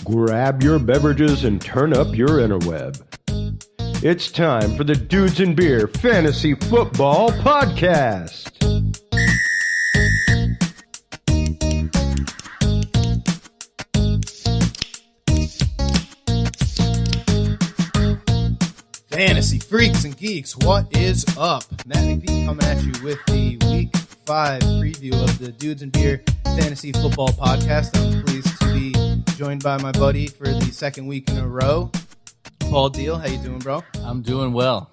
grab your beverages and turn up your interweb. It's time for the Dudes and Beer Fantasy Football Podcast. Fantasy freaks and geeks, what is up? Matt McPhee coming at you with the Week 5 preview of the Dudes and Beer Fantasy Football Podcast. I'm pleased to be joined by my buddy for the second week in a row, Paul Deal. How you doing, bro? I'm doing well,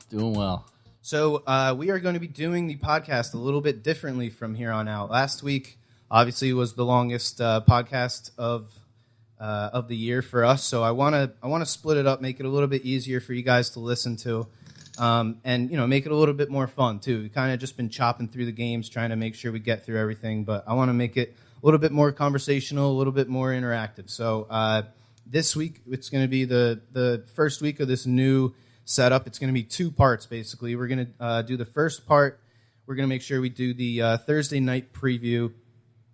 So we are going to be doing the podcast a little bit differently from here on out. Last week, obviously, was the longest podcast of the year for us. So I want to split it up, make it a little bit easier for you guys to listen to, and make it a little bit more fun too. We've kind of just been chopping through the games, trying to make sure we get through everything. But I want to make it a little bit more conversational, a little bit more interactive. So this week it's going to be the first week of this new setup. It's going to be two parts basically. We're going to do the first part. We're going to make sure we do the Thursday night preview.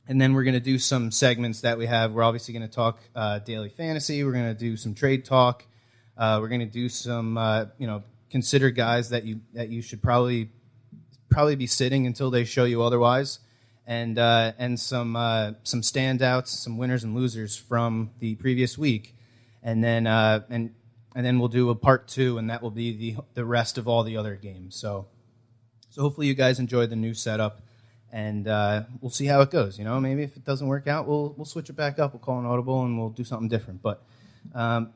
And then we're going to do some segments that we have. We're obviously going to talk daily fantasy. We're going to do some trade talk. We're going to do some, consider guys that you should probably be sitting until they show you otherwise, and some standouts, some winners and losers from the previous week, and then we'll do a part 2, and that will be the rest of all the other games. So hopefully you guys enjoy the new setup. And we'll see how it goes. Maybe if it doesn't work out, we'll switch it back up. We'll call an audible and we'll do something different. But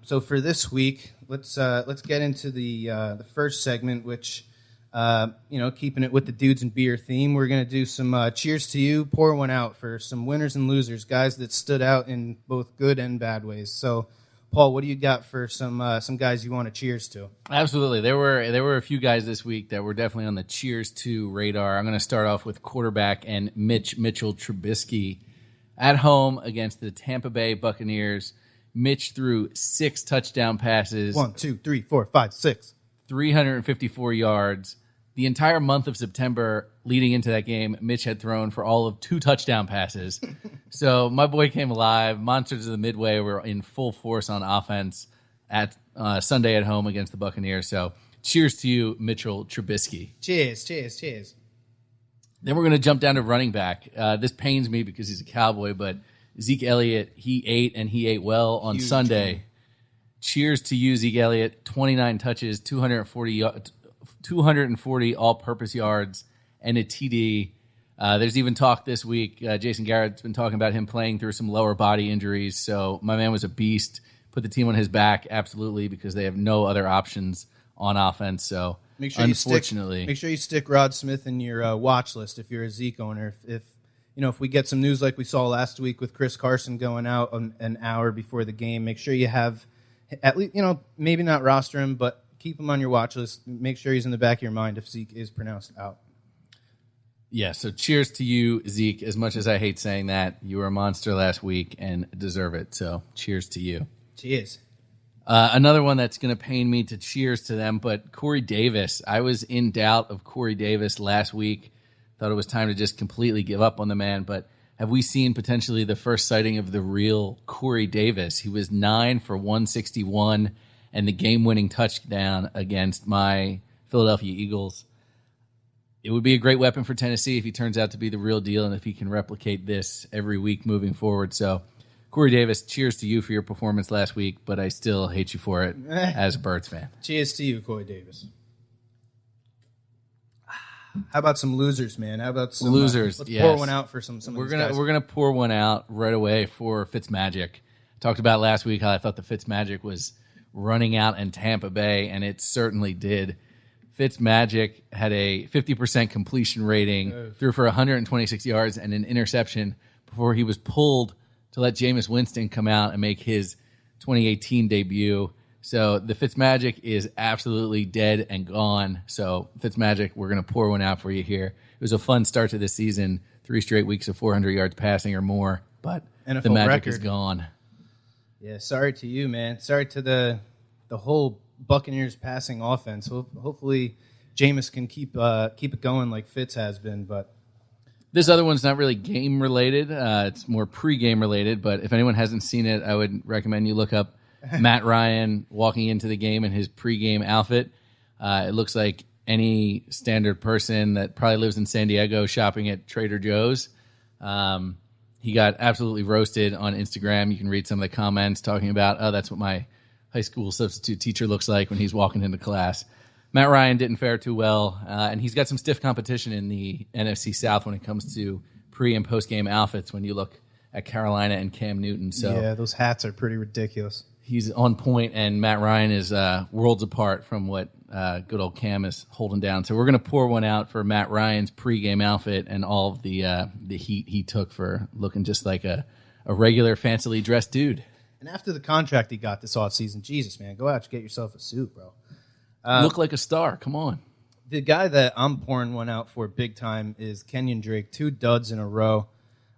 so for this week, let's get into the first segment, which keeping it with the Dudes and Beer theme, we're gonna do some cheers to you, pour one out for some winners and losers, guys that stood out in both good and bad ways. So, Paul, what do you got for some guys you want to cheers to? Absolutely. There were a few guys this week that were definitely on the cheers to radar. I'm going to start off with quarterback and Mitchell Trubisky at home against the Tampa Bay Buccaneers. Mitch threw 6 touchdown passes. 1, 2, 3, 4, 5, 6. 354 yards. The entire month of September leading into that game, Mitch had thrown for all of 2 touchdown passes. So my boy came alive. Monsters of the Midway were in full force on offense at Sunday at home against the Buccaneers. So cheers to you, Mitchell Trubisky. Cheers. Then we're going to jump down to running back. This pains me because he's a Cowboy, but Zeke Elliott, he ate well on Huge Sunday. game. Cheers to you, Zeke Elliott. 29 touches, 240 all-purpose yards, and a TD. There's even talk this week. Jason Garrett's been talking about him playing through some lower body injuries. So my man was a beast. Put the team on his back, absolutely, because they have no other options on offense. So unfortunately, make sure you stick Rod Smith in your watch list if you're a Zeke owner. If we get some news like we saw last week with Chris Carson going out an hour before the game, make sure you have at least maybe not roster him, but keep him on your watch list. Make sure he's in the back of your mind if Zeke is pronounced out. Yeah, so cheers to you, Zeke. As much as I hate saying that, you were a monster last week and deserve it. So cheers to you. Cheers. Another one that's going to pain me to cheers to them, but Corey Davis. I was in doubt of Corey Davis last week. Thought it was time to just completely give up on the man, but have we seen potentially the first sighting of the real Corey Davis? He was 9 for 161 and the game-winning touchdown against my Philadelphia Eagles. It would be a great weapon for Tennessee if he turns out to be the real deal and if he can replicate this every week moving forward. So, Corey Davis, cheers to you for your performance last week, but I still hate you for it as a Birds fan. Cheers to you, Corey Davis. How about some losers, man? How about some losers? Let's yes. pour one out for some. We're gonna pour one out right away for Fitzmagic. Talked about last week how I thought the Fitzmagic was running out in Tampa Bay, and it certainly did. Fitzmagic had a 50% completion rating, threw for 126 yards and an interception before he was pulled to let Jameis Winston come out and make his 2018 debut. So the Fitzmagic is absolutely dead and gone. So Fitzmagic, we're going to pour one out for you here. It was a fun start to the season, 3 straight weeks of 400 yards passing or more, but NFL the magic record is gone. Yeah, sorry to you, man. Sorry to the whole Buccaneers passing offense. Hopefully Jameis can keep it going like Fitz has been, but This other one's not really game related. It's more pre-game related, but if anyone hasn't seen it, I would recommend you look up Matt Ryan walking into the game in his pre-game outfit. It looks like any standard person that probably lives in San Diego shopping at Trader Joe's. He got absolutely roasted on Instagram. You can read some of the comments talking about, oh, that's what my high school substitute teacher looks like when he's walking into class. Matt Ryan didn't fare too well, and he's got some stiff competition in the NFC South when it comes to pre- and post-game outfits when you look at Carolina and Cam Newton. So yeah, those hats are pretty ridiculous. He's on point, and Matt Ryan is worlds apart from what good old Cam is holding down. So we're going to pour one out for Matt Ryan's pre-game outfit and all of the heat he took for looking just like a regular fancily dressed dude. And after the contract he got this offseason, Jesus, man, go out and get yourself a suit, bro. Look like a star. Come on. The guy that I'm pouring one out for big time is Kenyon Drake. 2 duds in a row.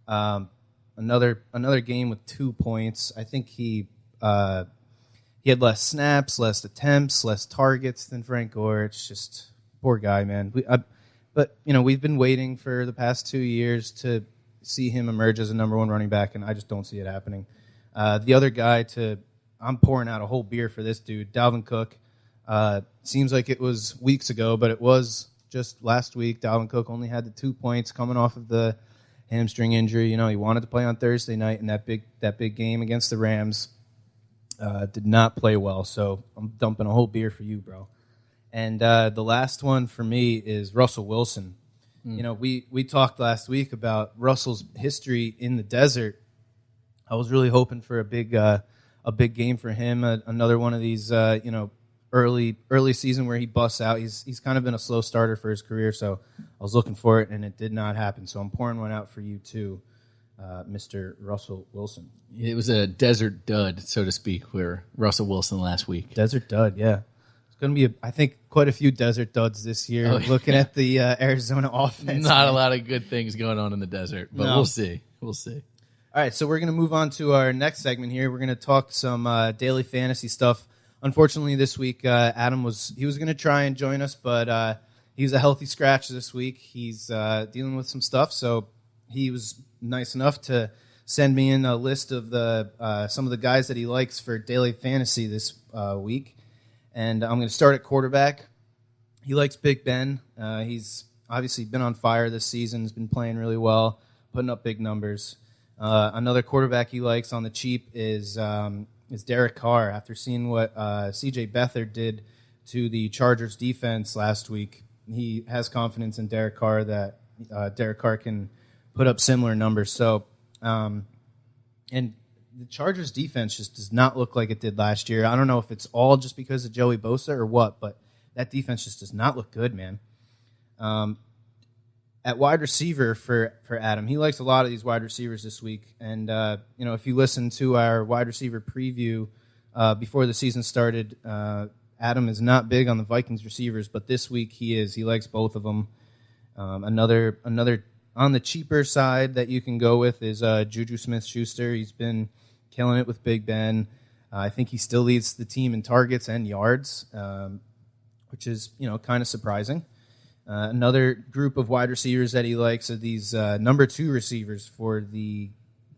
Another game with 2 points. I think he had less snaps, less attempts, less targets than Frank Gore. It's just poor guy, man. But we've been waiting for the past 2 years to see him emerge as a number 1 running back, and I just don't see it happening. The other guy I'm pouring out a whole beer for this dude, Dalvin Cook. Seems like it was weeks ago, but it was just last week. Dalvin Cook only had the 2 points coming off of the hamstring injury. He wanted to play on Thursday night in that big game against the Rams. Did not play well, so I'm dumping a whole beer for you, bro. And the last one for me is Russell Wilson. We talked last week about Russell's history in the desert. I was really hoping for a big game for him. Another one of these, early season where he busts out. He's kind of been a slow starter for his career, so I was looking for it, and it did not happen. So I'm pouring one out for you too, Mr. Russell Wilson. It was a desert dud, so to speak, for Russell Wilson last week. Desert dud, yeah. It's going to be, I think, quite a few desert duds this year. Looking at the Arizona offense. Not a lot of good things going on in the desert, but We'll see. We'll see. All right, so we're going to move on to our next segment here. We're going to talk some daily fantasy stuff. Unfortunately, this week, Adam was going to try and join us, but he was a healthy scratch this week. He's dealing with some stuff, so he was nice enough to send me in a list of some of the guys that he likes for daily fantasy this week. And I'm going to start at quarterback. He likes Big Ben. He's obviously been on fire this season. He's been playing really well, putting up big numbers. Another quarterback he likes on the cheap is Derek Carr. After seeing what C.J. Beathard did to the Chargers defense last week, he has confidence in Derek Carr that Derek Carr can put up similar numbers. So, and the Chargers defense just does not look like it did last year. I don't know if it's all just because of Joey Bosa or what, but that defense just does not look good, man. At wide receiver for Adam, he likes a lot of these wide receivers this week. And, if you listen to our wide receiver preview before the season started, Adam is not big on the Vikings receivers, but this week he is. He likes both of them. Another on the cheaper side that you can go with is Juju Smith-Schuster. He's been killing it with Big Ben. I think he still leads the team in targets and yards, which is kind of surprising. Another group of wide receivers that he likes are these number 2 receivers for the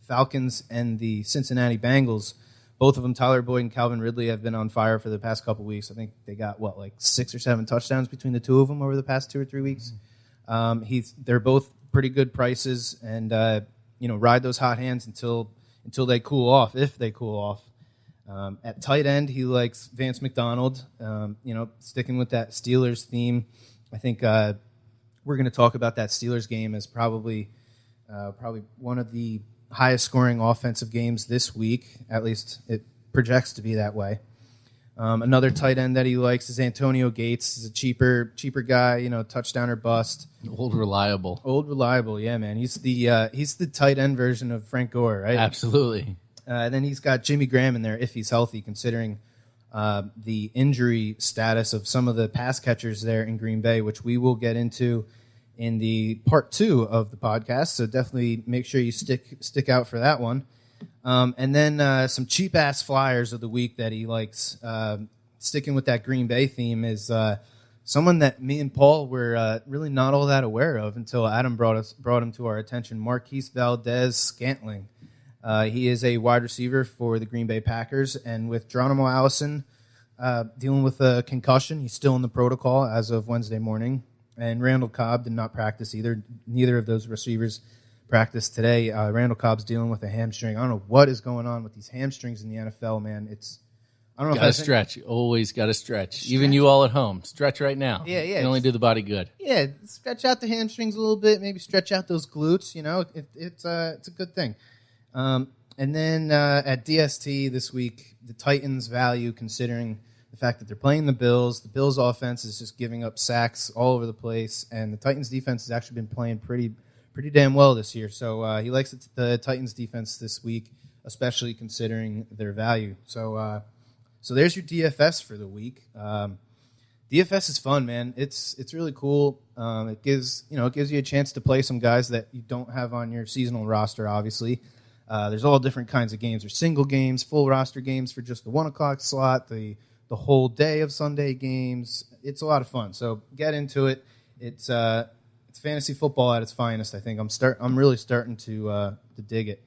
Falcons and the Cincinnati Bengals. Both of them, Tyler Boyd and Calvin Ridley, have been on fire for the past couple weeks. I think they got, 6 or 7 touchdowns between the two of them over the past 2 or 3 weeks. They're both pretty good prices, and ride those hot hands until they cool off, if they cool off. At tight end, he likes Vance McDonald. Sticking with that Steelers theme. I think we're going to talk about that Steelers game as probably one of the highest scoring offensive games this week. At least it projects to be that way. Another tight end that he likes is Antonio Gates. He's a cheaper guy, touchdown or bust. Old reliable, yeah, man. He's the tight end version of Frank Gore, right? Absolutely. And then he's got Jimmy Graham in there if he's healthy, considering the injury status of some of the pass catchers there in Green Bay, which we will get into in the part 2 of the podcast. So definitely make sure you stick out for that one. And then some cheap ass flyers of the week that he likes. Sticking with that Green Bay theme is someone that me and Paul were really not all that aware of until Adam brought him to our attention. Marquise Valdez-Scantling. He is a wide receiver for the Green Bay Packers, and with Geronimo Allison dealing with a concussion, he's still in the protocol as of Wednesday morning. And Randall Cobb did not practice either. Neither of those receivers practiced today. Randall Cobb's dealing with a hamstring. I don't know what is going on with these hamstrings in the NFL, man. I don't know. Got to stretch. Always got to stretch. Even you all at home, stretch right now. Yeah. You can only do the body good. Yeah, stretch out the hamstrings a little bit. Maybe stretch out those glutes. It's a good thing. And then at DST this week, the Titans value, considering the fact that they're playing the Bills. The Bills' offense is just giving up sacks all over the place, and the Titans' defense has actually been playing pretty damn well this year. So he likes the Titans' defense this week, especially considering their value. So there's your DFS for the week. DFS is fun, man. It's really cool. It gives you a chance to play some guys that you don't have on your seasonal roster. Obviously, there's all different kinds of games. There's single games, full roster games for just the 1 o'clock slot. The whole day of Sunday games. It's a lot of fun. So get into it. It's fantasy football at its finest. I think I'm really starting to dig it.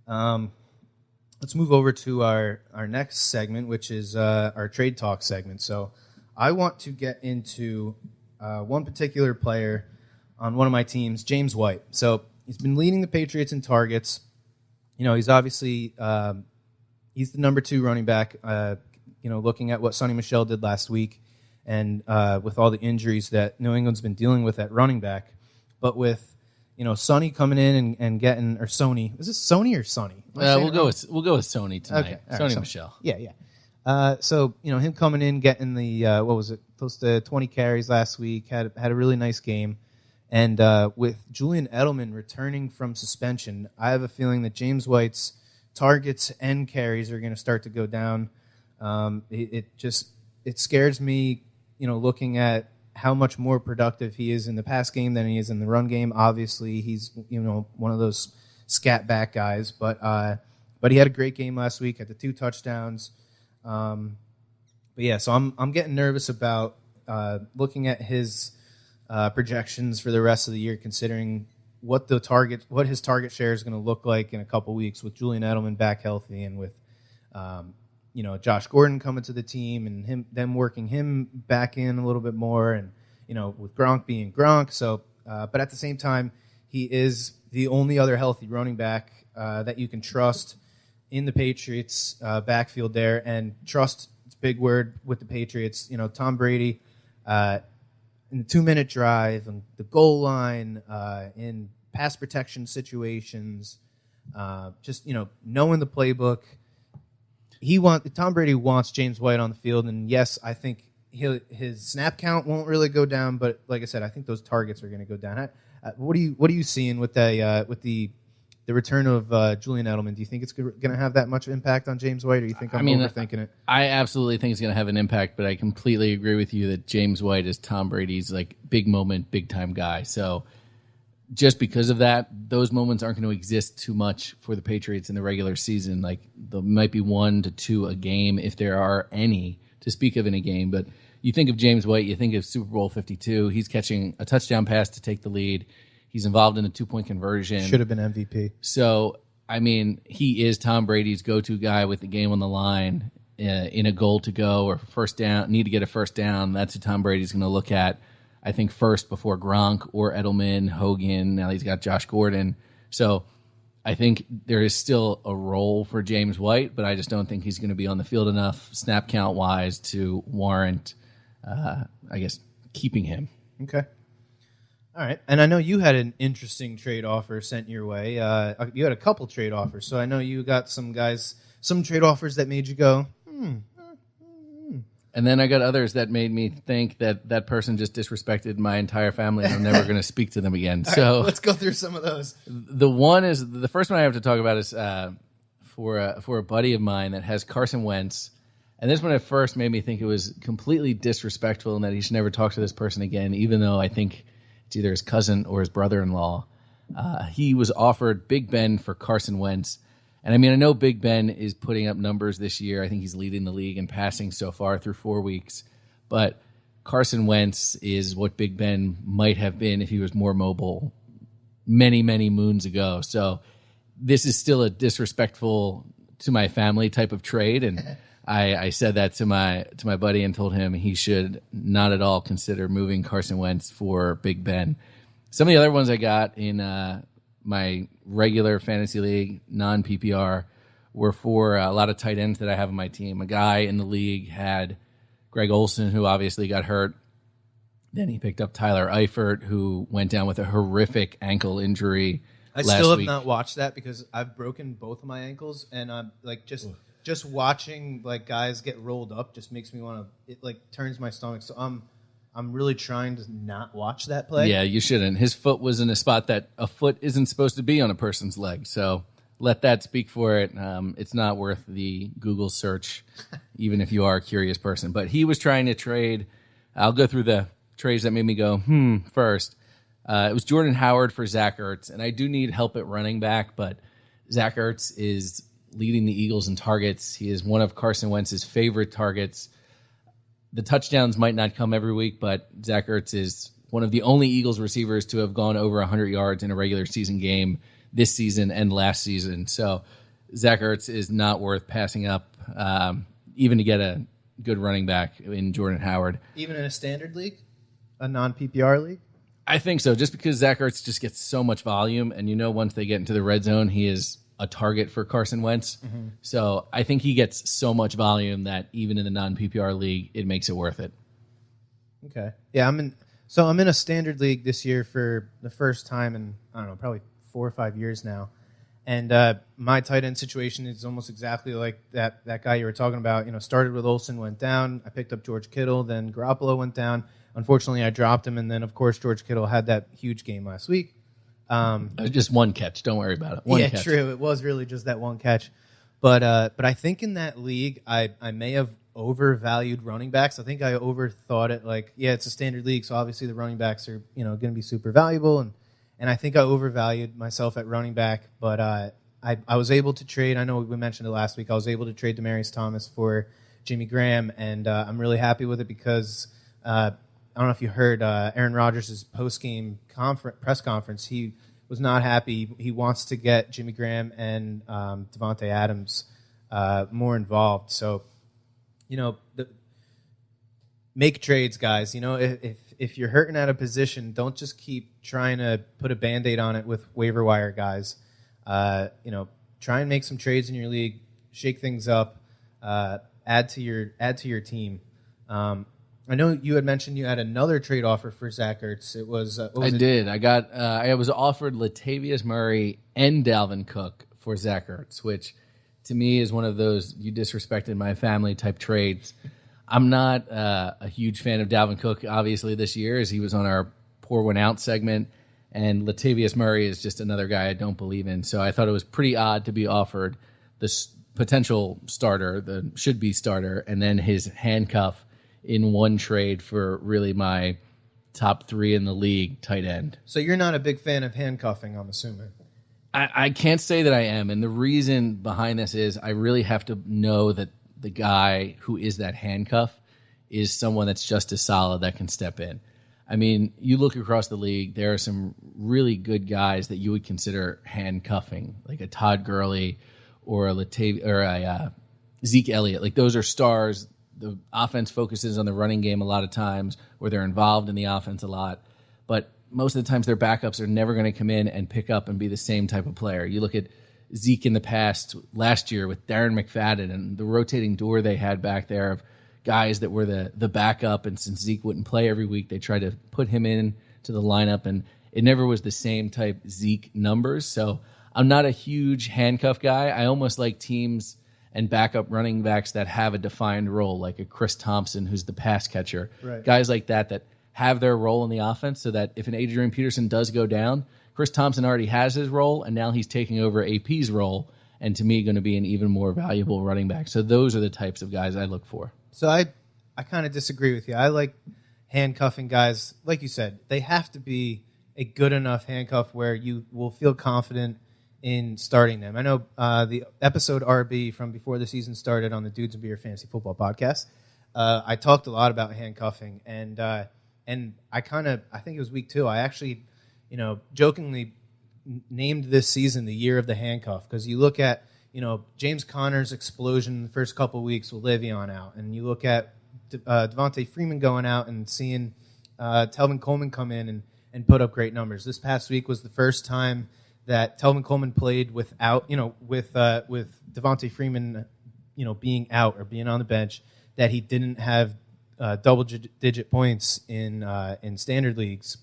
Let's move over to our next segment, which is our trade talk segment. So I want to get into one particular player on one of my teams, James White. So he's been leading the Patriots in targets. He's obviously he's the number 2 running back. Looking at what Sonny Michel did last week, and with all the injuries that New England's been dealing with at running back, but with Sonny coming in and getting, or Sony, is this Sony or Sonny? We'll go with Sony tonight. Okay. Sony right, Michel. Yeah. So him coming in, getting the close to 20 carries last week, had a really nice game, and with Julian Edelman returning from suspension, I have a feeling that James White's targets and carries are going to start to go down. It scares me, looking at how much more productive he is in the pass game than he is in the run game. Obviously, he's one of those scat back guys, but he had a great game last week, had the 2 touchdowns. So I'm getting nervous about looking at his projections for the rest of the year, considering what his target share is going to look like in a couple weeks with Julian Edelman back healthy and with Josh Gordon coming to the team and them working him back in a little bit more, and with Gronk being Gronk. So, but at the same time, he is the only other healthy running back that you can trust in the Patriots backfield there, and trust. It's a big word with the Patriots. Tom Brady in the 2-minute drive and the goal line in pass protection situations, just knowing the playbook. Tom Brady wants James White on the field, and yes, I think his snap count won't really go down, but like I said, I think those targets are going to go down. What are you seeing with the return of Julian Edelman? Do you think it's going to have that much impact on James White, or do you think I'm overthinking it? I absolutely think it's going to have an impact, but I completely agree with you that James White is Tom Brady's big moment, big time guy. So just because of that, those moments aren't going to exist too much for the Patriots in the regular season. There might be 1 to 2 a game, if there are any to speak of in a game. But you think of James White, you think of Super Bowl 52. He's catching a touchdown pass to take the lead. He's involved in a 2-point conversion. Should have been MVP. So, he is Tom Brady's go-to guy with the game on the line in a goal to go or first down, need to get a first down. That's who Tom Brady's going to look at, I think, first before Gronk or Edelman, Hogan. Now he's got Josh Gordon. So I think there is still a role for James White, but I just don't think he's going to be on the field enough snap count-wise to warrant, keeping him. Okay. All right. And I know you had an interesting trade offer sent your way. You had a couple trade offers, so I know you got some trade offers that made you go, And then I got others that made me think that person just disrespected my entire family and I'm never going to speak to them again. So right, let's go through some of those. The first one I have to talk about is for a buddy of mine that has Carson Wentz. And this one at first made me think it was completely disrespectful and that he should never talk to this person again, even though I think it's either his cousin or his brother-in-law. He was offered Big Ben for Carson Wentz. And I know Big Ben is putting up numbers this year. I think he's leading the league in passing so far through 4 weeks. But Carson Wentz is what Big Ben might have been if he was more mobile many, many moons ago. So this is still a disrespectful to my family type of trade, and I said that to my buddy and told him he should not at all consider moving Carson Wentz for Big Ben. Some of the other ones I got in my regular fantasy league, non-PPR, were for a lot of tight ends that I have on my team. A guy in the league had Greg Olsen, who obviously got hurt. Then he picked up Tyler Eifert, who went down with a horrific ankle injury last week. I still have not watched that because I've broken both of my ankles, and just watching like guys get rolled up just makes me want to. It like turns my stomach. So I'm really trying to not watch that play. Yeah, you shouldn't. His foot was in a spot that a foot isn't supposed to be on a person's leg. So let that speak for it. It's not worth the Google search, even if you are a curious person. But he was trying to trade. I'll go through the trades that made me go, first. It was Jordan Howard for Zach Ertz. And I do need help at running back, but Zach Ertz is leading the Eagles in targets. He is one of Carson Wentz's favorite targets. The touchdowns might not come every week, but Zach Ertz is one of the only Eagles receivers to have gone over 100 yards in a regular season game this season and last season. So Zach Ertz is not worth passing up, even to get a good running back in Jordan Howard. Even in a standard league? A non-PPR league? I think so, just because Zach Ertz just gets so much volume, and once they get into the red zone, he is a target for Carson Wentz. Mm-hmm. So I think he gets so much volume that even in the non-PPR league, it makes it worth it. Okay. Yeah, I'm in a standard league this year for the first time in, I don't know, probably 4 or 5 years now. And my tight end situation is almost exactly like that guy you were talking about. Started with Olsen, went down. I picked up George Kittle, then Garoppolo went down. Unfortunately, I dropped him, and then, of course, George Kittle had that huge game last week. Just one catch. Don't worry about it. One catch. True. It was really just that one catch. But I think in that league, I may have overvalued running backs. I think I overthought it. Like, yeah, it's a standard league, so obviously the running backs are going to be super valuable, and I think I overvalued myself at running back. But I was able to trade. I know we mentioned it last week. I was able to trade Demaryius Thomas for Jimmy Graham, and I'm really happy with it because I don't know if you heard Aaron Rodgers' post-game press conference. He was not happy. He wants to get Jimmy Graham and Devontae Adams more involved. So, make trades, guys. If you're hurting at a position, don't just keep trying to put a Band-Aid on it with waiver wire guys. Try and make some trades in your league, shake things up, add to your team. I know you had mentioned you had another trade offer for Zach Ertz. It was I did. I was offered Latavius Murray and Dalvin Cook for Zach Ertz, which to me is one of those you disrespected my family type trades. I'm not a huge fan of Dalvin Cook, obviously, this year, as he was on our Pour One Out segment, and Latavius Murray is just another guy I don't believe in. So I thought it was pretty odd to be offered this potential starter, the should-be starter, and then his handcuff in one trade for really my top 3 in the league tight end. So you're not a big fan of handcuffing, I'm assuming. I can't say that I am, and the reason behind this is I really have to know that the guy who is that handcuff is someone that's just as solid that can step in. I mean, you look across the league, there are some really good guys that you would consider handcuffing, like a Todd Gurley or a Zeke Elliott. Like, those are stars. The offense focuses on the running game a lot of times, or they're involved in the offense a lot. But most of the times their backups are never going to come in and pick up and be the same type of player. You look at Zeke in the past, last year with Darren McFadden and the rotating door they had back there of guys that were the backup, and since Zeke wouldn't play every week, they tried to put him in to the lineup, and it never was the same type Zeke numbers. So I'm not a huge handcuff guy. I almost like teams and backup running backs that have a defined role, like a Chris Thompson, who's the pass catcher. Right. Guys like that have their role in the offense, so that if an Adrian Peterson does go down, Chris Thompson already has his role, and now he's taking over AP's role, and to me, going to be an even more valuable running back. So those are the types of guys I look for. So I kind of disagree with you. I like handcuffing guys. Like you said, they have to be a good enough handcuff where you will feel confident in starting them. I know the episode RB from before the season started on the Dudes and Beer Fantasy Football podcast, I talked a lot about handcuffing, and I think it was week 2. I actually, jokingly named this season the year of the handcuff, because you look at, James Conner's explosion in the first couple of weeks with Le'Veon out, and you look at Devontae Freeman going out and seeing Telvin Coleman come in and put up great numbers. This past week was the first time that Telvin Coleman played without, with Devontae Freeman, being out or being on the bench, that he didn't have double-digit points in standard leagues.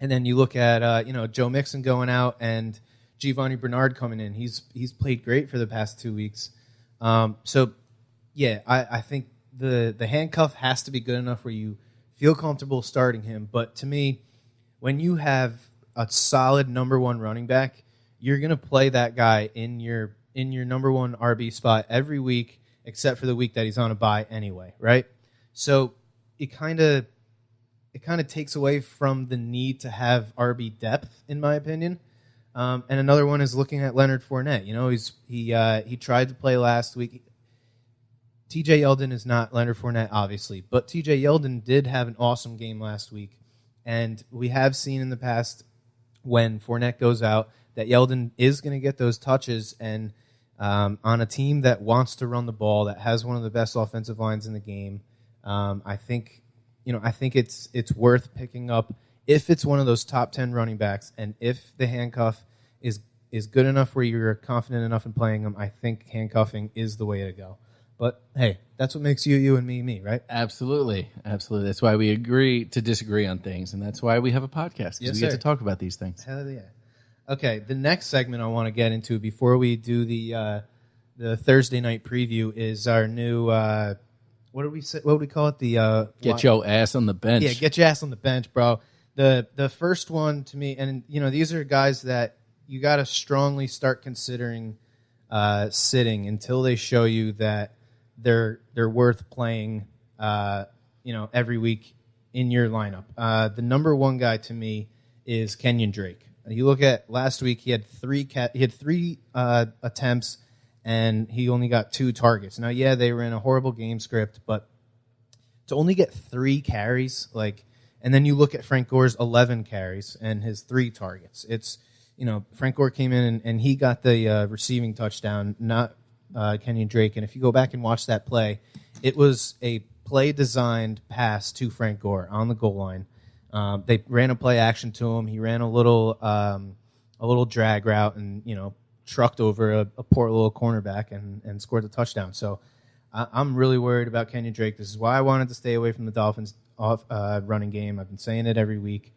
And then you look at Joe Mixon going out and Giovanni Bernard coming in. He's played great for the past 2 weeks. So yeah, I think the handcuff has to be good enough where you feel comfortable starting him. But to me, when you have a solid number one running back, you're going to play that guy in your number one RB spot every week, except for the week that he's on a bye anyway, right? So it kind of takes away from the need to have RB depth, in my opinion. And another one is looking at Leonard Fournette. He tried to play last week. TJ Yeldon is not Leonard Fournette, obviously, but TJ Yeldon did have an awesome game last week, and we have seen in the past when Fournette goes out that Yeldon is going to get those touches, and on a team that wants to run the ball, that has one of the best offensive lines in the game, I think it's worth picking up if it's one of those top 10 running backs, and if the handcuff is good enough where you're confident enough in playing them. I think handcuffing is the way to go. But hey, that's what makes you and me, right? Absolutely. That's why we agree to disagree on things, and that's why we have a podcast, because we get to talk about these things. Hell yeah. Okay, the next segment I want to get into before we do the Thursday night preview is our new what do we call it? The get your ass on the bench. Yeah, get your ass on the bench, bro. The first one to me, and these are guys that you got to strongly start considering sitting until they show you that they're worth playing every week in your lineup. The number one guy to me is Kenyon Drake. You look at last week, he had three attempts, and he only got 2 targets. Now, yeah, they were in a horrible game script, but to only get 3 carries, and then you look at Frank Gore's 11 carries and his 3 targets. It's, Frank Gore came in and he got the receiving touchdown, not Kenyon Drake. And if you go back and watch that play, it was a play-designed pass to Frank Gore on the goal line. They ran a play action to him. He ran a little drag route and trucked over a poor little cornerback and scored the touchdown. So I'm really worried about Kenyon Drake. This is why I wanted to stay away from the Dolphins running game. I've been saying it every week.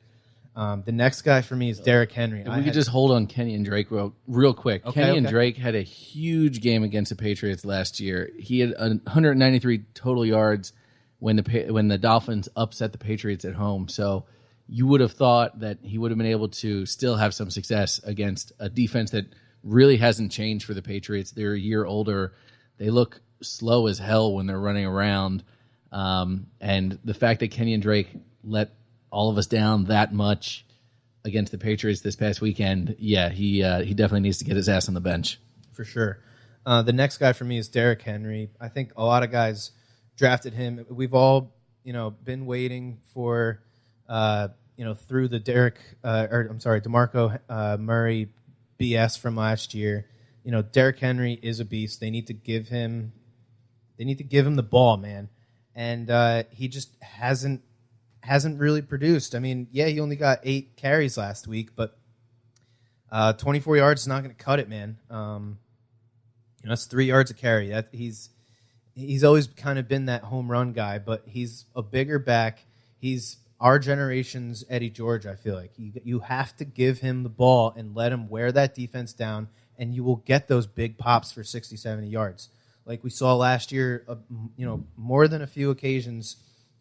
The next guy for me is Derrick Henry. If we could just hold on Kenyon Drake real quick. Okay, Kenyon Drake had a huge game against the Patriots last year. He had 193 total yards when the Dolphins upset the Patriots at home. So you would have thought that he would have been able to still have some success against a defense that really hasn't changed for the Patriots. They're a year older. They look slow as hell when they're running around. And the fact that Kenyon Drake let all of us down that much against the Patriots this past weekend, yeah, he definitely needs to get his ass on the bench. For sure. The next guy for me is Derrick Henry. I think a lot of guys drafted him. We've all, been waiting for, through the DeMarco Murray BS from last year. Derrick Henry is a beast. They need to give him the ball, man. And he just hasn't really produced. I mean, yeah, he only got 8 carries last week, but 24 yards is not going to cut it, man. That's 3 yards a carry. He's always kind of been that home run guy, but he's a bigger back. He's our generation's Eddie George, I feel like. You have to give him the ball and let him wear that defense down, and you will get those big pops for 60, 70 yards. Like we saw last year, more than a few occasions,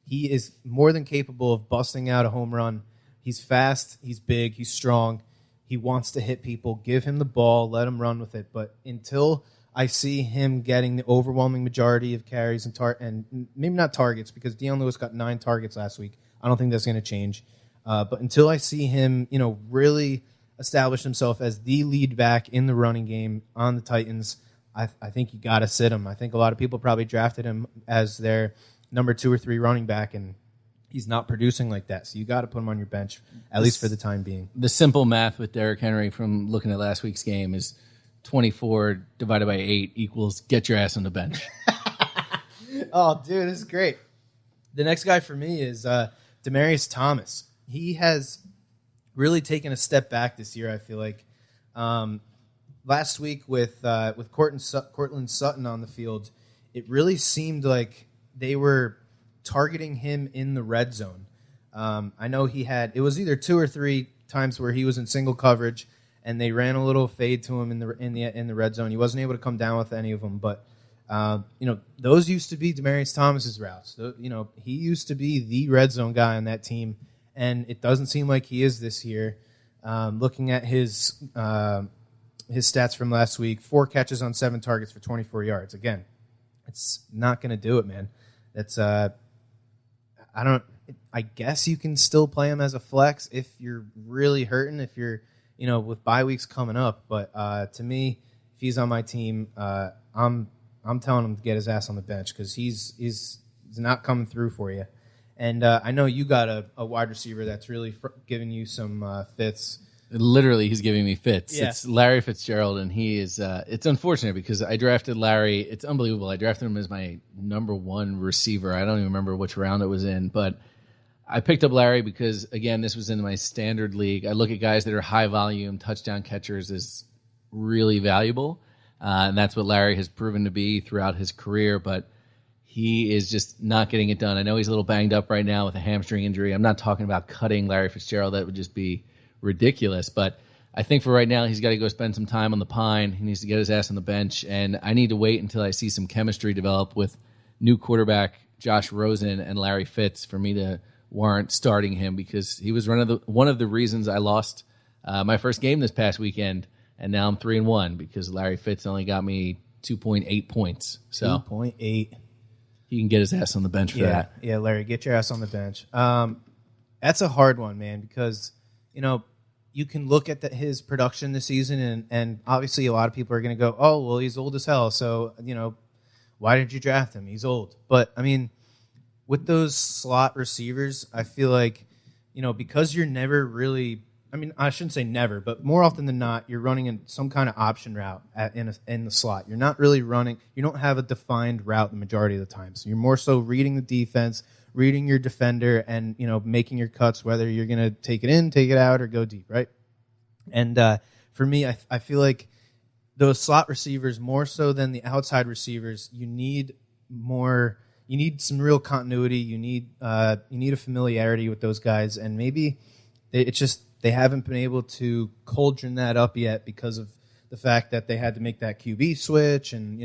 he is more than capable of busting out a home run. He's fast, he's big, he's strong. He wants to hit people. Give him the ball, let him run with it. But until I see him getting the overwhelming majority of carries and maybe not targets, because Deion Lewis got 9 targets last week. I don't think that's going to change. But until I see him, really establish himself as the lead back in the running game on the Titans, I think you got to sit him. I think a lot of people probably drafted him as their number 2 or 3 running back, and he's not producing like that. So you got to put him on your bench, at least for the time being. The simple math with Derrick Henry from looking at last week's game is 24 divided by 8 equals get your ass on the bench. Oh, dude, this is great. The next guy for me is Demaryius Thomas. He has really taken a step back this year, I feel like. Last week with Cortland Sutton on the field, it really seemed like they were targeting him in the red zone. I know it was either 2 or 3 times where he was in single coverage, and they ran a little fade to him in the red zone. He wasn't able to come down with any of them, but those used to be Demaryius Thomas's routes. He used to be the red zone guy on that team, and it doesn't seem like he is this year. Looking at his stats from last week, 4 catches on 7 targets for 24 yards. Again, it's not going to do it, man. That's I guess you can still play him as a flex if you're really hurting, if you're with bye weeks coming up. But to me, if he's on my team, I'm telling him to get his ass on the bench because he's not coming through for you. And I know you got a wide receiver that's really giving you some fits. Literally, he's giving me fits. Yeah. It's Larry Fitzgerald, and he is. It's unfortunate because I drafted Larry. It's unbelievable. I drafted him as my number 1 receiver. I don't even remember which round it was in, but I picked up Larry because, again, this was in my standard league. I look at guys that are high volume touchdown catchers as really valuable, and that's what Larry has proven to be throughout his career. But he is just not getting it done. I know he's a little banged up right now with a hamstring injury. I'm not talking about cutting Larry Fitzgerald. That would just be ridiculous, but I think for right now he's got to go spend some time on the pine. He needs to get his ass on the bench, and I need to wait until I see some chemistry develop with new quarterback Josh Rosen and Larry Fitz for me to warrant starting him, because he was one of the reasons I lost my first game this past weekend, and now I'm 3-1 because Larry Fitz only got me 2.8 points. So 2.8. He can get his ass on the bench for that. Yeah, Larry, get your ass on the bench. That's a hard one, man, because you can look at his production this season, and obviously a lot of people are going to go, oh, well, he's old as hell, so, why did you draft him? He's old. But, I mean, with those slot receivers, I feel like, because you're never really – I mean, I shouldn't say never, but more often than not, you're running in some kind of option route in the slot. You're not really running – you don't have a defined route the majority of the time. So you're more so reading the defense – reading your defender and, making your cuts, whether you're going to take it in, take it out, or go deep, right? And for me, I feel like those slot receivers, more so than the outside receivers, you need some real continuity. You need a familiarity with those guys, and maybe they haven't been able to cauldron that up yet because of the fact that they had to make that QB switch, and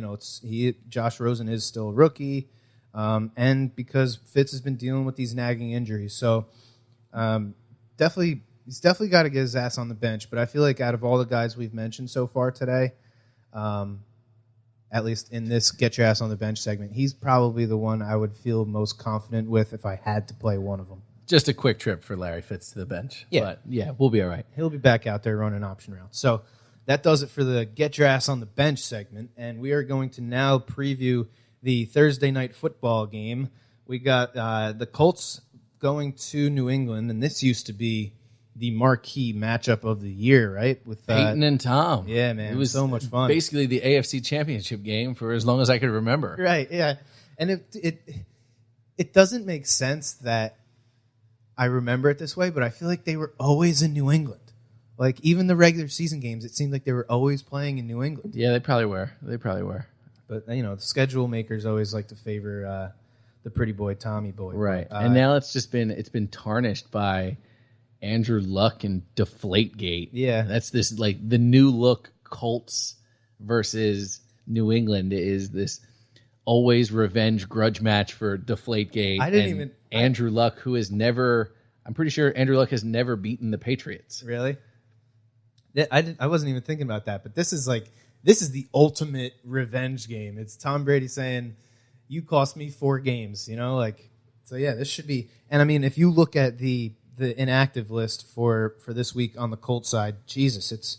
Josh Rosen is still a rookie. And because Fitz has been dealing with these nagging injuries. So he's definitely got to get his ass on the bench. But I feel like out of all the guys we've mentioned so far today, at least in this get your ass on the bench segment, he's probably the one I would feel most confident with if I had to play one of them. Just a quick trip for Larry Fitz to the bench. Yeah. But, yeah, we'll be all right. He'll be back out there running option routes. So that does it for the get your ass on the bench segment. And we are going to now preview the Thursday night football game. We got the Colts going to New England, and this used to be the marquee matchup of the year, right? With Peyton and Tom. Yeah, man. It was so much fun. Basically the AFC Championship game for as long as I could remember. Right, yeah. And it doesn't make sense that I remember it this way, but I feel like they were always in New England. Like, even the regular season games, it seemed like they were always playing in New England. Yeah, they probably were. But, the schedule makers always like to favor the pretty boy, Tommy boy. Right. And now it's been tarnished by Andrew Luck and Deflategate. Yeah. That's this, like, the new look Colts versus New England is this always revenge grudge match for Deflategate. Andrew Luck, who has never, I'm pretty sure Andrew Luck has never beaten the Patriots. Really? I wasn't even thinking about that, but this is the ultimate revenge game. It's Tom Brady saying, you cost me 4 games, So, yeah, this should be... And, I mean, if you look at the inactive list for this week on the Colts side, Jesus, it's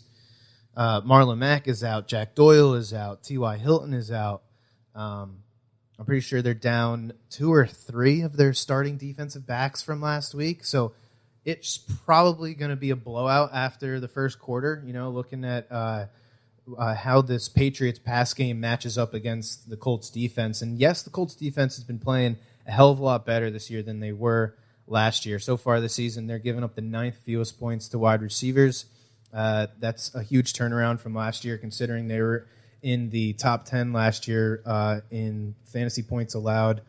Marlon Mack is out, Jack Doyle is out, T.Y. Hilton is out. I'm pretty sure they're down 2 or 3 of their starting defensive backs from last week. So it's probably going to be a blowout after the first quarter, looking at how this Patriots pass game matches up against the Colts defense. And yes, the Colts defense has been playing a hell of a lot better this year than they were last year. So far this season, they're giving up the 9th fewest points to wide receivers. That's a huge turnaround from last year, considering they were in the top 10 last year in fantasy points allowed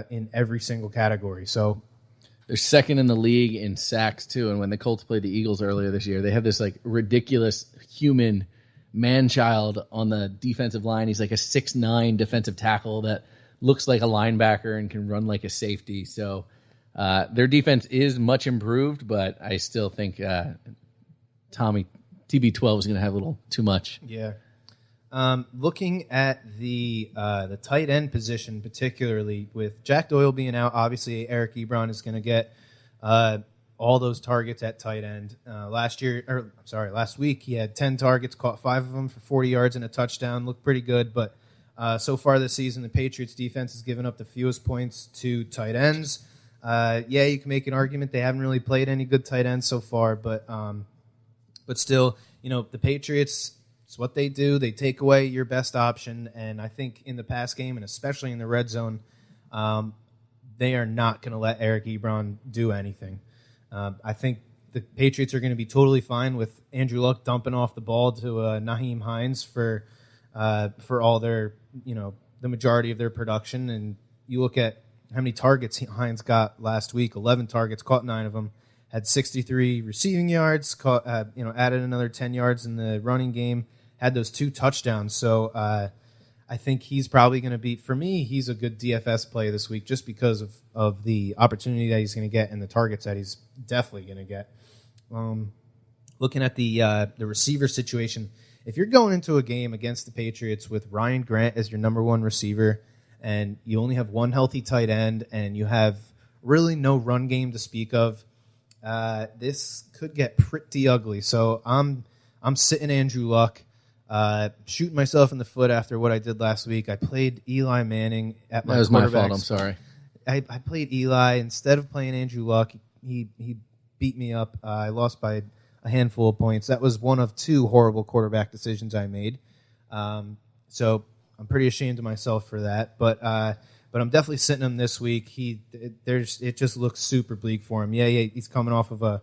in every single category. So they're second in the league in sacks too. And when the Colts played the Eagles earlier this year, they have this like ridiculous human man-child on the defensive line. He's like a 6'9" defensive tackle that looks like a linebacker and can run like a safety. So their defense is much improved, but I still think TB12 is going to have a little too much. Yeah. Looking at the tight end position, particularly with Jack Doyle being out, obviously Eric Ebron is going to get all those targets at tight end. Last week he had 10 targets, caught 5 of them for 40 yards and a touchdown. Looked pretty good, but so far this season the Patriots defense has given up the fewest points to tight ends. You can make an argument they haven't really played any good tight ends so far, but still, the Patriots. It's what they do. They take away your best option, and I think in the pass game, and especially in the red zone, they are not going to let Eric Ebron do anything. I think the Patriots are going to be totally fine with Andrew Luck dumping off the ball to Nyheim Hines for all their, the majority of their production. And you look at how many targets Hines got last week: 11 targets, caught 9 of them, had 63 receiving yards, added another 10 yards in the running game. Had those 2 touchdowns, so I think he's probably going to be, for me, he's a good DFS play this week just because of the opportunity that he's going to get and the targets that he's definitely going to get. Looking at the receiver situation, if you're going into a game against the Patriots with Ryan Grant as your number 1 receiver and you only have 1 healthy tight end and you have really no run game to speak of, this could get pretty ugly. So I'm sitting Andrew Luck. Shooting myself in the foot after what I did last week. I played Eli Manning at my quarterback. That was my fault. I'm sorry. I played Eli instead of playing Andrew Luck. He beat me up. I lost by a handful of points. That was one of 2 horrible quarterback decisions I made. So I'm pretty ashamed of myself for that. But I'm definitely sitting him this week. It just looks super bleak for him. Yeah, he's coming off of a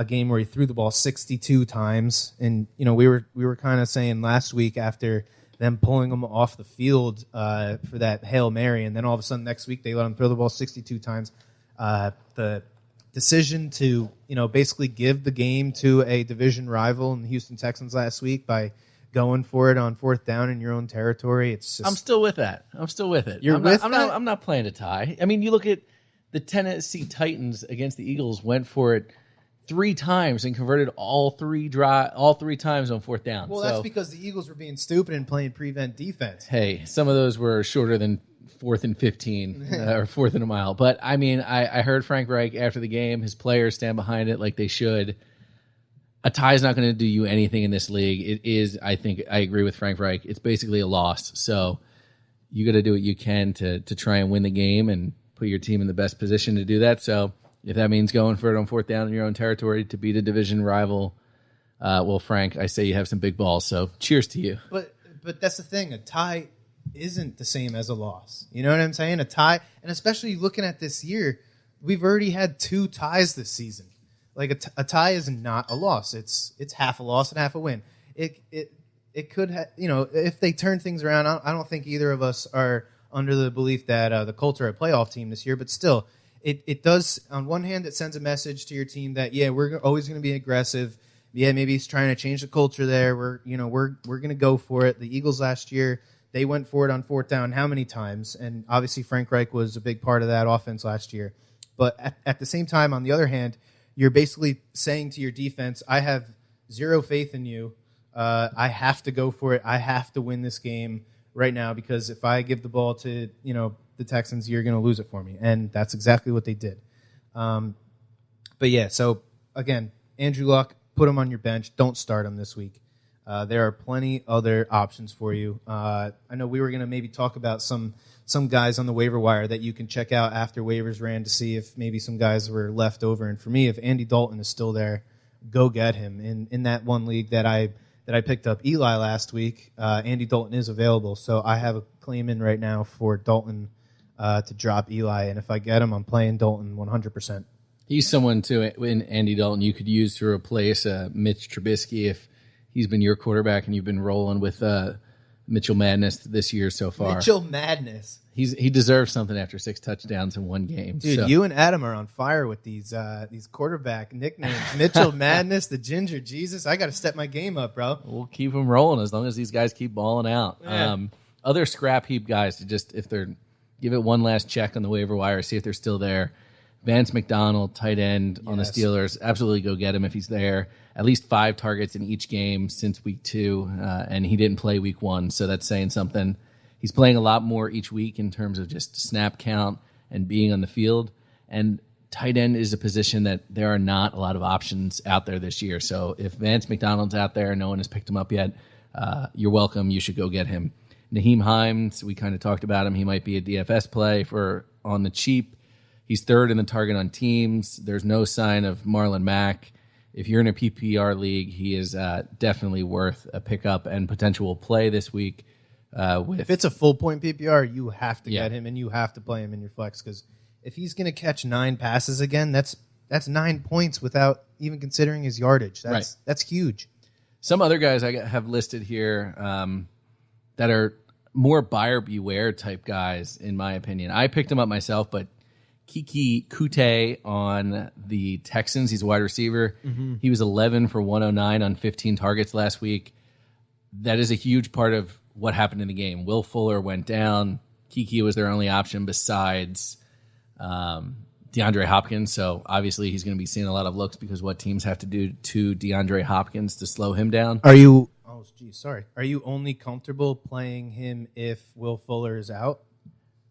game where he threw the ball 62 times, and we were kind of saying last week after them pulling him off the field for that Hail Mary, and then all of a sudden next week they let him throw the ball 62 times. The decision to basically give the game to a division rival in the Houston Texans last week by going for it on 4th down in your own territory, it's just... I'm still with that. I'm still with it. I'm not playing a tie. I mean, you look at the Tennessee Titans against the Eagles, went for it 3 times and converted all 3 times on 4th down. Well, that's because the Eagles were being stupid and playing prevent defense. Hey, some of those were shorter than 4th and 15 or 4th and a mile. But I mean, I heard Frank Reich after the game. His players stand behind it like they should. A tie is not going to do you anything in this league. It is, I think, I agree with Frank Reich. It's basically a loss. So you got to do what you can to try and win the game and put your team in the best position to do that. So if that means going for it on 4th down in your own territory to beat a division rival, well, Frank, I say you have some big balls. So cheers to you. But that's the thing. A tie isn't the same as a loss. You know what I'm saying? A tie, and especially looking at this year, we've already had 2 ties this season. Like a tie is not a loss. It's half a loss and half a win. It could if they turn things around. I don't think either of us are under the belief that the Colts are a playoff team this year, but still. It does, on one hand, it sends a message to your team that, we're always going to be aggressive. Yeah, maybe he's trying to change the culture there. We're going to go for it. The Eagles last year, they went for it on 4th down how many times? And obviously Frank Reich was a big part of that offense last year. But at the same time, on the other hand, you're basically saying to your defense, I have 0 faith in you. I have to go for it. I have to win this game right now because if I give the ball to, the Texans, you're going to lose it for me. And that's exactly what they did. So, again, Andrew Luck, put him on your bench. Don't start him this week. There are plenty other options for you. I know we were going to maybe talk about some some guys on the waiver wire that you can check out after waivers ran to see if maybe some guys were left over. And for me, if Andy Dalton is still there, go get him. In that one league that I picked up Eli last week, Andy Dalton is available. So I have a claim in right now for Dalton to drop Eli. And if I get him, I'm playing Dalton 100%. He's someone, too, in Andy Dalton, you could use to replace Mitch Trubisky if he's been your quarterback and you've been rolling with Mitchell Madness this year so far. Mitchell Madness. He deserves something after 6 touchdowns in one game. Dude, so. You and Adam are on fire with these quarterback nicknames. Mitchell Madness, the Ginger Jesus. I got to step my game up, bro. We'll keep them rolling as long as these guys keep balling out. Yeah. Other scrap heap guys to just, if they're, give it one last check on the waiver wire, see if they're still there. Vance McDonald, tight end on the Steelers. Absolutely go get him if he's there. At least 5 targets in each game since week 2, and he didn't play week 1, so that's saying something. He's playing a lot more each week in terms of just snap count and being on the field. And tight end is a position that there are not a lot of options out there this year. So if Vance McDonald's out there and no one has picked him up yet, you're welcome. You should go get him. Naheem Hines, we kind of talked about him. He might be a DFS play for on the cheap. He's 3rd in the target on teams. There's no sign of Marlon Mack. If you're in a PPR league, he is definitely worth a pickup and potential play this week. If it's a full-point PPR, you have to get him, and you have to play him in your flex, because if he's going to catch 9 passes again, that's 9 points without even considering his yardage. That's huge. Some other guys I have listed here that are more buyer beware type guys, in my opinion. I picked him up myself, but Kiki Kute on the Texans. He's a wide receiver. Mm-hmm. He was 11 for 109 on 15 targets last week. That is a huge part of what happened in the game. Will Fuller went down. Kiki was their only option besides DeAndre Hopkins. So obviously he's going to be seeing a lot of looks because what teams have to do to DeAndre Hopkins to slow him down. Are you only comfortable playing him if Will Fuller is out?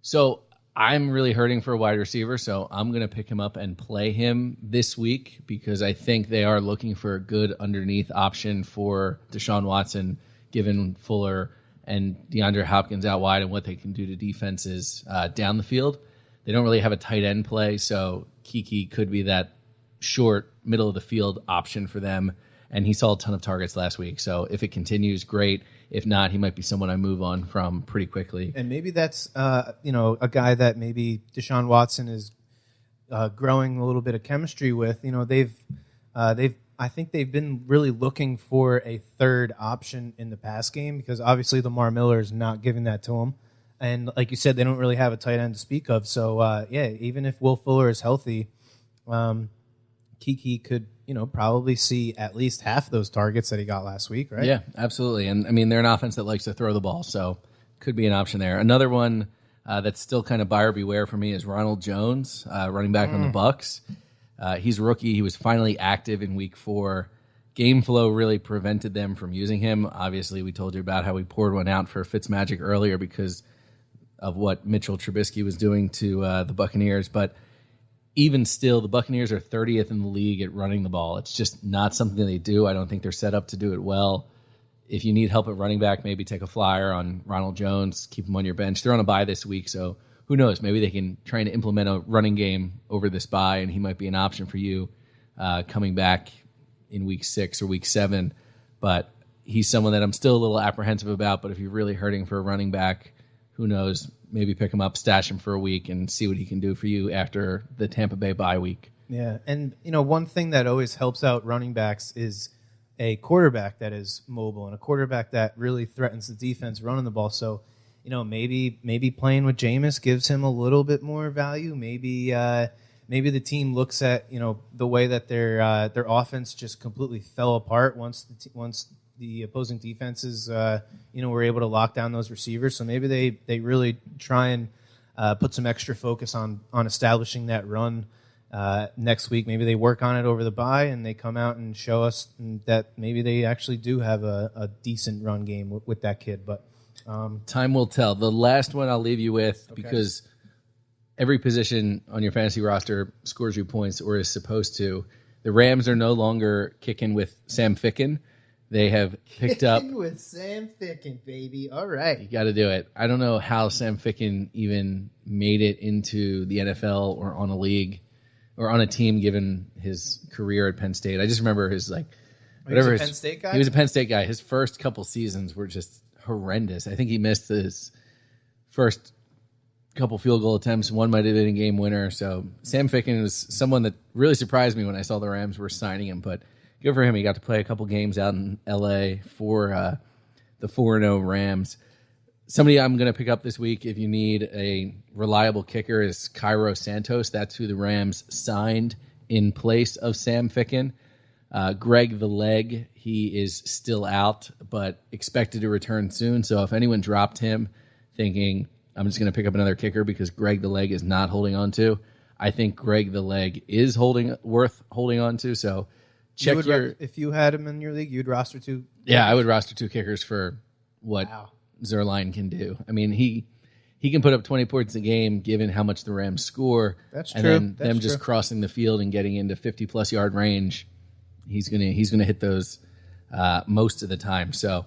So I'm really hurting for a wide receiver, so I'm going to pick him up and play him this week because I think they are looking for a good underneath option for Deshaun Watson, given Fuller and DeAndre Hopkins out wide and what they can do to defenses down the field. They don't really have a tight end play, so Kiki could be that short, middle of the field option for them. And he saw a ton of targets last week. So if it continues, great. If not, he might be someone I move on from pretty quickly. And maybe that's a guy that maybe Deshaun Watson is growing a little bit of chemistry with. I think they've been really looking for a third option in the pass game because obviously Lamar Miller is not giving that to him. And like you said, they don't really have a tight end to speak of. So even if Will Fuller is healthy, Kiki could probably see at least half those targets that he got last week, right? Yeah, absolutely. And I mean, they're an offense that likes to throw the ball, so could be an option there. Another one that's still kind of buyer beware for me is Ronald Jones, running back on the Bucs. He's a rookie. He was finally active in week 4. Game flow really prevented them from using him. Obviously, we told you about how we poured one out for Fitzmagic earlier because of what Mitchell Trubisky was doing to the Buccaneers, but even still, the Buccaneers are 30th in the league at running the ball. It's just not something they do. I don't think they're set up to do it well. If you need help at running back, maybe take a flyer on Ronald Jones, keep him on your bench. They're on a bye this week, so who knows? Maybe they can try and implement a running game over this bye, and he might be an option for you coming back in week 6 or week 7. But he's someone that I'm still a little apprehensive about, but if you're really hurting for a running back, who knows? Maybe pick him up, stash him for a week, and see what he can do for you after the Tampa Bay bye week. Yeah, and one thing that always helps out running backs is a quarterback that is mobile and a quarterback that really threatens the defense running the ball. So, maybe playing with Jameis gives him a little bit more value. Maybe the team looks at the way that their offense just completely fell apart once the opposing defenses, were able to lock down those receivers. So maybe they really try and put some extra focus on establishing that run next week. Maybe they work on it over the bye and they come out and show us that maybe they actually do have a decent run game with that kid. But time will tell. The last one I'll leave you with, because every position on your fantasy roster scores you points or is supposed to. The Rams are no longer kicking with Sam Ficken. They have picked up with Sam Ficken, baby. All right. You got to do it. I don't know how Sam Ficken even made it into the NFL or on a league or on a team given his career at Penn State. I just remember his whatever. He was a Penn State guy? He was a Penn State guy. His first couple seasons were just horrendous. I think he missed his first couple field goal attempts. One might have been a game winner. So Sam Ficken was someone that really surprised me when I saw the Rams were signing him, but good for him. He got to play a couple games out in L.A. for the 4-0 Rams. Somebody I'm going to pick up this week if you need a reliable kicker is Cairo Santos. That's who the Rams signed in place of Sam Ficken. Greg the Leg, he is still out, but expected to return soon. So if anyone dropped him thinking, I'm just going to pick up another kicker because Greg the Leg is not holding on to, I think Greg the Leg is worth holding on to. So if you had him in your league, you'd roster 2 kickers? Yeah, I would roster 2 kickers for what Zerline can do. I mean, he can put up 20 points a game given how much the Rams score. That's and true. Then them just crossing the field and getting into 50-plus yard range, he's gonna hit those most of the time. So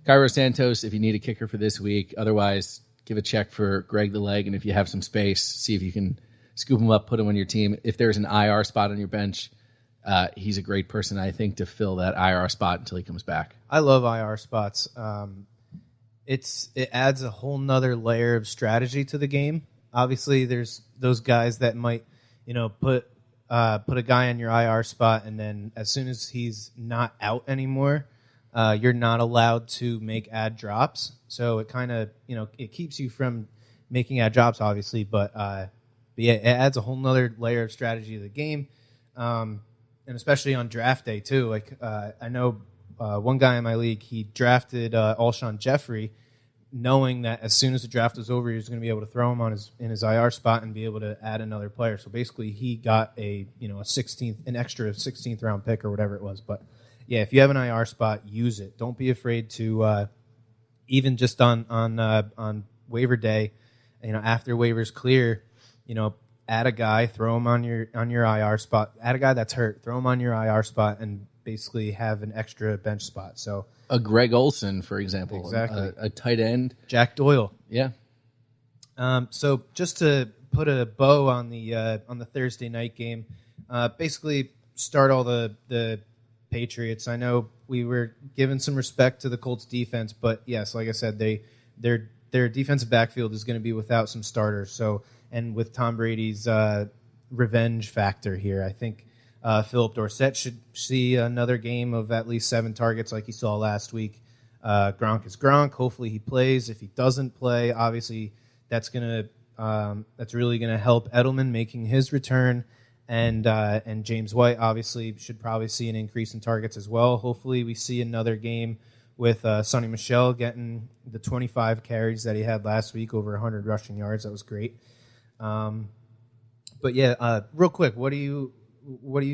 Cairo Santos, if you need a kicker for this week. Otherwise, give a check for Greg the Leg, and if you have some space, see if you can scoop him up, put him on your team. If there's an IR spot on your bench, he's a great person, I think, to fill that IR spot until he comes back. I love IR spots. It adds a whole nother layer of strategy to the game. Obviously, there's those guys that might, put a guy in your IR spot, and then as soon as he's not out anymore, you're not allowed to make ad drops. So it kind of, it keeps you from making ad drops, obviously, but yeah, it adds a whole nother layer of strategy to the game. And especially on draft day, too. Like, I know one guy in my league, he drafted Alshon Jeffrey, knowing that as soon as the draft was over, he was going to be able to throw him in his IR spot and be able to add another player. So basically, he got an extra 16th round pick or whatever it was. But yeah, if you have an IR spot, use it. Don't be afraid to even just on waiver day, after waivers clear, add a guy, throw him on your IR spot. Add a guy that's hurt, throw him on your IR spot, and basically have an extra bench spot. So a Greg Olsen, for example, exactly. A tight end, Jack Doyle. Yeah. So just to put a bow on the Thursday night game, basically start all the Patriots. I know we were giving some respect to the Colts defense, but yes, like I said, their defensive backfield is going to be without some starters. So. And with Tom Brady's revenge factor here, I think Philip Dorsett should see another game of at least 7 targets like he saw last week. Gronk is Gronk. Hopefully he plays. If he doesn't play, obviously that's really gonna help Edelman making his return, and James White obviously should probably see an increase in targets as well. Hopefully we see another game with Sonny Michel getting the 25 carries that he had last week, over 100 rushing yards. That was great. But yeah, real quick, what are you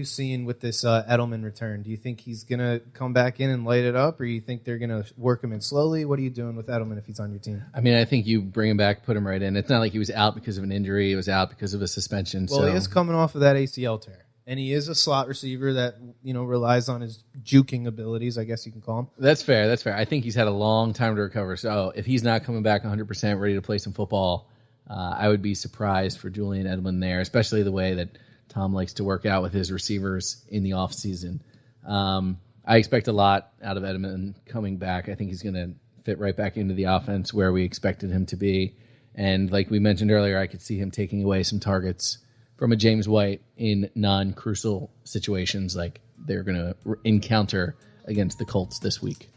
seeing with this Edelman return? Do you think he's gonna come back in and light it up, or you think they're gonna work him in slowly? What are you doing with Edelman if he's on your team? I mean, I think you bring him back, put him right in. It's not like he was out because of an injury; he was out because of a suspension. Well, he is coming off of that ACL tear, and he is a slot receiver that relies on his juking abilities, I guess you can call him. That's fair. I think he's had a long time to recover. So if he's not coming back 100%, ready to play some football. I would be surprised for Julian Edelman there, especially the way that Tom likes to work out with his receivers in the offseason. I expect a lot out of Edelman coming back. I think he's going to fit right back into the offense where we expected him to be. And like we mentioned earlier, I could see him taking away some targets from a James White in non-crucial situations like they're going to encounter against the Colts this week.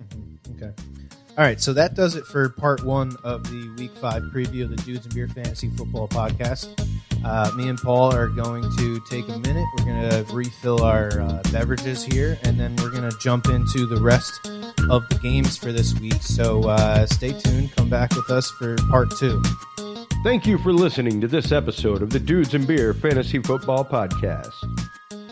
Okay. All right, so that does it for part 1 of the Week 5 preview of the Dudes and Beer Fantasy Football Podcast. Me and Paul are going to take a minute. We're going to refill our beverages here, and then we're going to jump into the rest of the games for this week. So stay tuned. Come back with us for part 2. Thank you for listening to this episode of the Dudes and Beer Fantasy Football Podcast.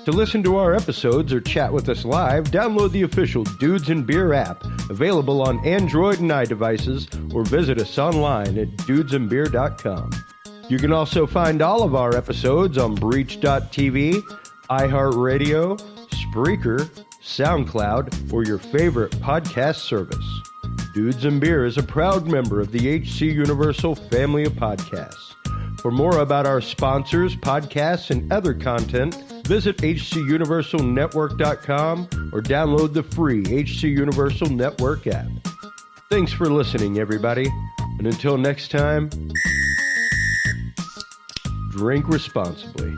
To listen to our episodes or chat with us live, download the official Dudes and Beer app, available on Android and iDevices, or visit us online at dudesandbeer.com. You can also find all of our episodes on Breach.tv, iHeartRadio, Spreaker, SoundCloud, or your favorite podcast service. Dudes and Beer is a proud member of the HC Universal family of podcasts. For more about our sponsors, podcasts, and other content, visit hcuniversalnetwork.com or download the free HC Universal Network app. Thanks for listening, everybody. And until next time, drink responsibly.